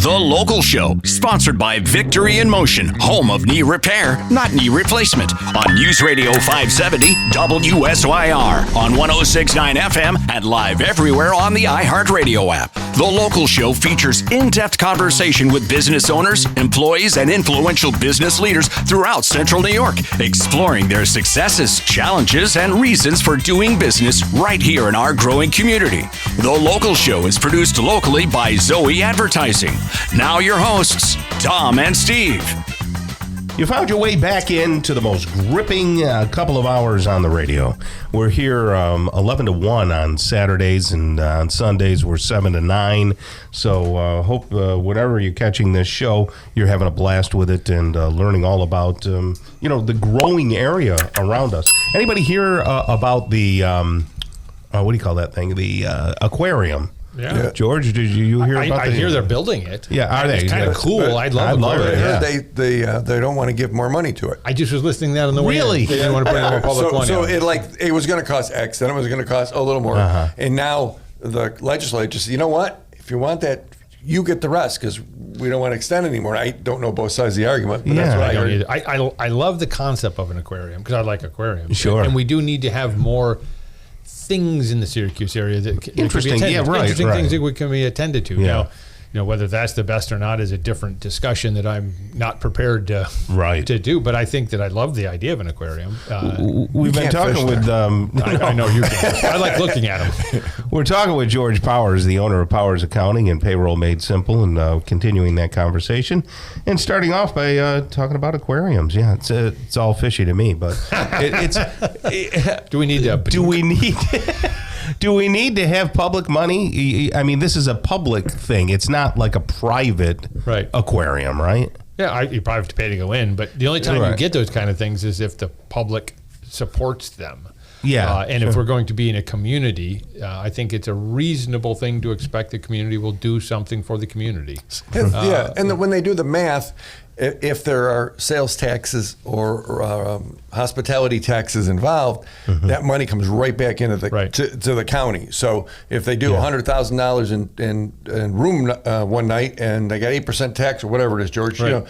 The Local Show, sponsored by Victory in Motion, home of knee repair, not knee replacement, on News Radio 570 WSYR, on 106.9 FM, and live everywhere on the iHeartRadio app. The Local Show features in-depth conversation with business owners, employees, and influential business leaders throughout Central New York, exploring their successes, challenges, and reasons for doing business right here in our growing community. The Local Show is produced locally by Zoe Advertising. Now your hosts, Tom and Steve. You found your way back into the most gripping couple of hours on the radio. We're here 11 to 1 on Saturdays, and on Sundays we're 7 to 9. So hope whenever you're catching this show, you're having a blast with it and learning all about the growing area around us. Anybody hear about the what do you call that thing? The aquarium. Yeah. George, did you hear about that? I hear they're building it. Yeah, are they? It's kind of cool. I'd love it. Yeah. They don't want to give more money to it. I just was listening to that on the way. Really? They didn't want to put it in a public one. So it was going to cost X, then it was going to cost a little more. And now the legislature said, you know what? If you want that, you get the rest, because we don't want to extend anymore. I don't know both sides of the argument, but that's what I heard. I love the concept of an aquarium, because I like aquariums. Sure. And we do need to have more things in the Syracuse area that interesting, can be yeah, right, interesting right. things that can be attended to. Yeah. Now, whether that's the best or not is a different discussion that I'm not prepared to do. But I think that I love the idea of an aquarium. We've been talking with. I know you can. I like looking at them. We're talking with George Powers, the owner of Powers Accounting and Payroll Made Simple, and continuing that conversation, and starting off by talking about aquariums. Yeah, it's all fishy to me, but do we need to? Do we need to have public money? I mean, this is a public thing. It's not like a private aquarium, right? Yeah, you probably have to pay to go in, but the only time you get those kind of things is if the public supports them. Yeah. And if we're going to be in a community, I think it's a reasonable thing to expect the community will do something for the community. And when they do the math, if there are sales taxes or hospitality taxes involved, that money comes right back into to the county. So if they do $100,000 in room one night and they got 8% tax or whatever it is, George, 8%.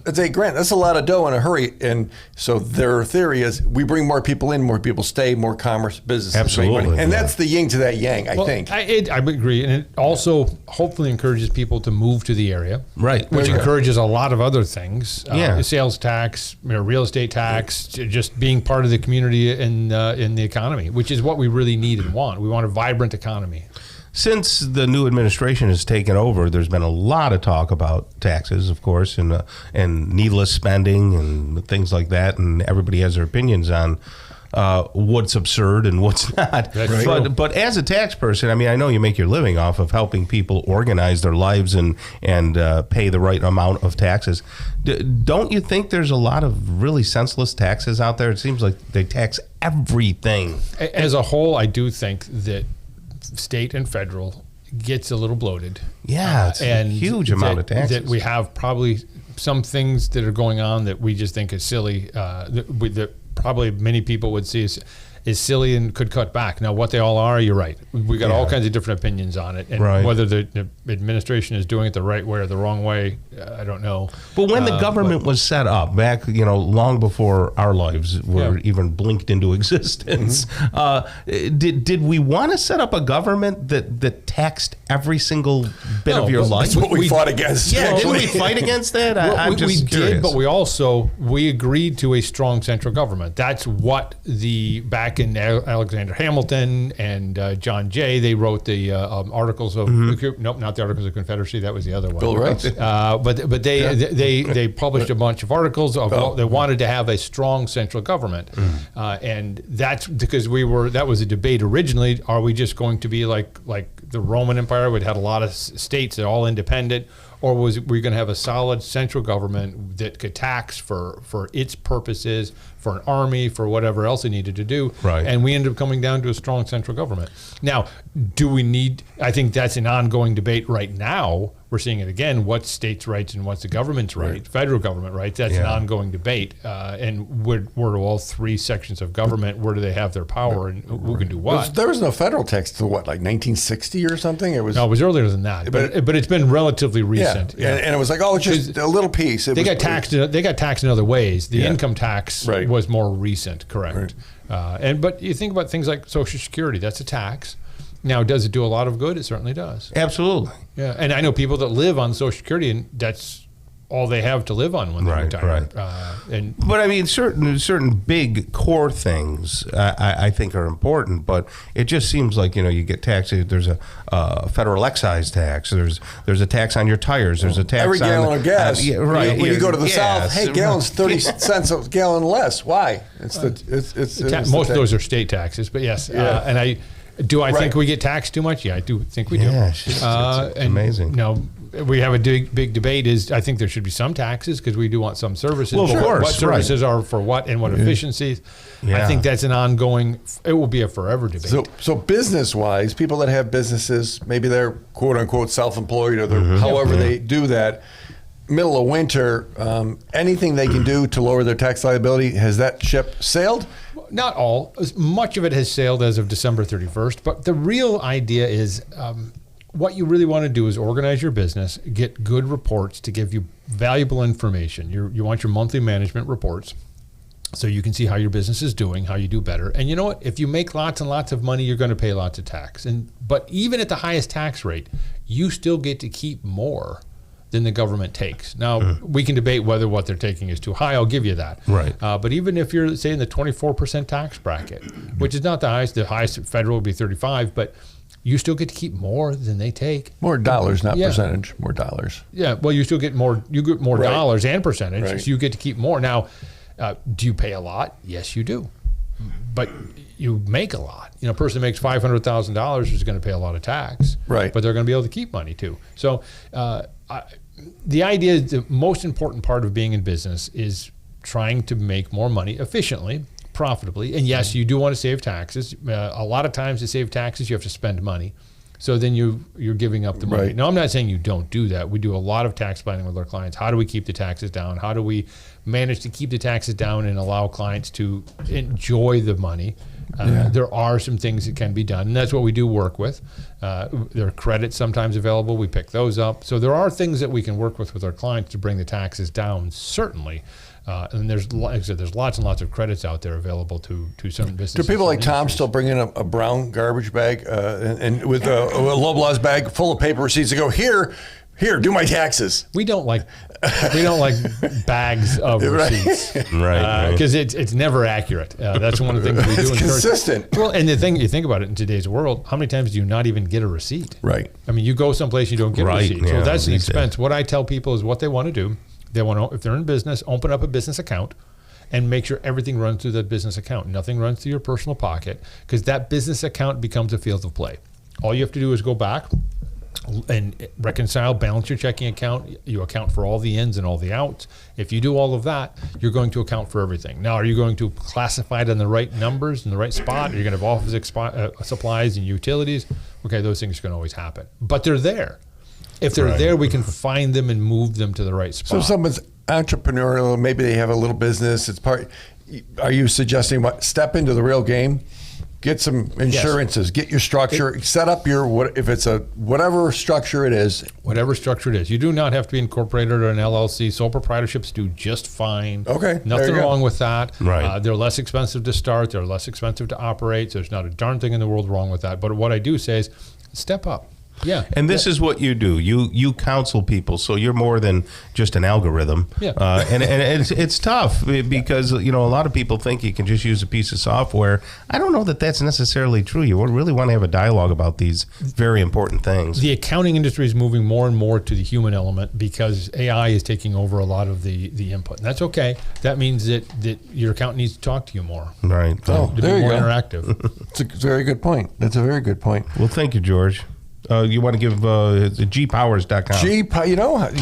That's $8,000. That's a lot of dough in a hurry. And so their theory is we bring more people in, more people stay, more commerce, businesses. Absolutely. And that's the yin to that yang, I think. I agree. And it also hopefully encourages people to move to the area. Right. Which encourages a lot of other things. Sales tax, real estate tax, just being part of the community in the economy, which is what we really need and want. We want a vibrant economy. Since the new administration has taken over, there's been a lot of talk about taxes, of course, and needless spending and things like that, and everybody has their opinions on what's absurd and what's not. But as a tax person, I mean, I know you make your living off of helping people organize their lives and pay the right amount of taxes. Don't you think there's a lot of really senseless taxes out there? It seems like they tax everything. As a whole, I do think that state and federal gets a little bloated. Yeah, it's a huge amount of taxes. That we have probably some things that are going on that we just think is silly, that probably many people would see is silly and could cut back. Now, what they all are, you're right. We got all kinds of different opinions on it. And whether the administration is doing it the right way or the wrong way, I don't know. But when the government was set up, back, long before our lives were even blinked into existence, did we want to set up a government that taxed every single bit of your life? That's what we fought against. Yeah, didn't we fight against that? I'm just curious. Did, but we agreed to a strong central government. That's what back in Alexander Hamilton and John Jay, they wrote the Articles of nope, not the Articles of Confederacy. That was the other one. Bill of Rights. But they published a bunch of articles of they wanted to have a strong central government, and that's because that was a debate originally. Are we just going to be like the Roman Empire? We'd had a lot of states that are all independent. Or were we going to have a solid central government that could tax for its purposes, for an army, for whatever else it needed to do? Right. And we ended up coming down to a strong central government. Now, do we need, I think that's an ongoing debate right now, we're seeing it again. What's states' rights and what's the government's right? Federal government rights. That's an ongoing debate. And where do all three sections of government, where do they have their power and who can do what? There was no federal tax to what, like 1960 or something? No, it was earlier than that. But it's been relatively recent. Yeah. And it was like, it's just a little piece. They got taxed in other ways. The income tax was more recent, correct? Right. But you think about things like Social Security. That's a tax. Now, does it do a lot of good? It certainly does. Absolutely. Yeah, and I know people that live on Social Security, and that's all they have to live on when they retire. Right. But I mean, certain big core things I think are important. But it just seems like you get taxed. There's a federal excise tax. There's a tax on your tires. There's a tax every gallon of gas. Right. When you go to the South, hey, gallon's 30 cents a gallon less. Why? Most of those are state taxes. But yes, and I think we get taxed too much? Yeah, I do think we do. Yeah, it's amazing. No, we have a big debate. I think there should be some taxes because we do want some services. Well, of course, what services are for what and what efficiencies. Yeah. I think that's an ongoing. It will be a forever debate. So business-wise, people that have businesses, maybe they're quote unquote self-employed or however they do that. Middle of winter, anything they can do to lower their tax liability, has that ship sailed? Not all. Much of it has sailed as of December 31st. But the real idea is what you really want to do is organize your business, get good reports to give you valuable information. You want your monthly management reports so you can see how your business is doing, how you do better. And you know what? If you make lots and lots of money, you're going to pay lots of tax. But even at the highest tax rate, you still get to keep more than the government takes. Now, we can debate whether what they're taking is too high. I'll give you that. Right. But even if you're, say, in the 24% tax bracket, which is not the highest federal would be 35, but you still get to keep more than they take. More dollars, not percentage. More dollars. Yeah. Well, you still get more. You get more dollars and percentage, so you get to keep more. Now, do you pay a lot? Yes, you do. But you make a lot. A person makes $500,000 is going to pay a lot of tax. Right. But they're going to be able to keep money too. So the idea is the most important part of being in business is trying to make more money efficiently, profitably. And yes, you do want to save taxes. A lot of times to save taxes, you have to spend money. So then you're giving up the money. Right. Now, I'm not saying you don't do that. We do a lot of tax planning with our clients. How do we keep the taxes down? How do we manage to keep the taxes down and allow clients to enjoy the money? There are some things that can be done, and that's what we do work with. There are credits sometimes available. We pick those up. So there are things that we can work with our clients to bring the taxes down, certainly. And there's, like I said, there's lots and lots of credits out there available to certain businesses. Do people like Tom still bring in a brown garbage bag and with a Loblaws bag full of paper receipts to go, here, do my taxes? We don't like bags of receipts, right? Because it's never accurate. That's one of the things we do. It's consistent. Well, and the thing you think about it in today's world, how many times do you not even get a receipt? Right. I mean, you go someplace you don't get a receipt, so that's an expense. That. What I tell people is what they want to do. They want to, if they're in business, open up a business account and make sure everything runs through that business account. Nothing runs through your personal pocket, because that business account becomes a field of play. All you have to do is go back and reconcile, balance your checking account. You account for all the ins and all the outs. If you do all of that, you're going to account for everything. Now, are you going to classify it in the right numbers, in the right spot? Are you going to have office supplies and utilities? Okay, those things can always happen. But they're there. If they're there, we can find them and move them to the right spot. So if someone's entrepreneurial, maybe they have a little business. Are you suggesting step into the real game? Get some insurances, get your structure, set up if it's whatever structure it is. Whatever structure it is. You do not have to be incorporated or an LLC. Sole proprietorships do just fine. Okay. Nothing wrong with that. Right. They're less expensive to start. They're less expensive to operate. So there's not a darn thing in the world wrong with that. But what I do say is step up. Yeah. And this is what you do. You counsel people, so you're more than just an algorithm. Yeah. And it's tough because a lot of people think you can just use a piece of software. I don't know that that's necessarily true. You really want to have a dialogue about these very important things. The accounting industry is moving more and more to the human element because AI is taking over a lot of the input. And that's okay. That means that your accountant needs to talk to you more. Right. To be more interactive. It's a very good point. That's a very good point. Well, thank you, George. You want to give gpowers.com. You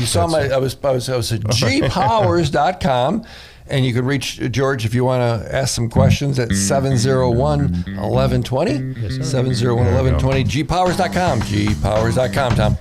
saw I was at gpowers.com, and you could reach George if you want to ask some questions at 701-1120. 701-1120, gpowers.com, gpowers.com, Tom.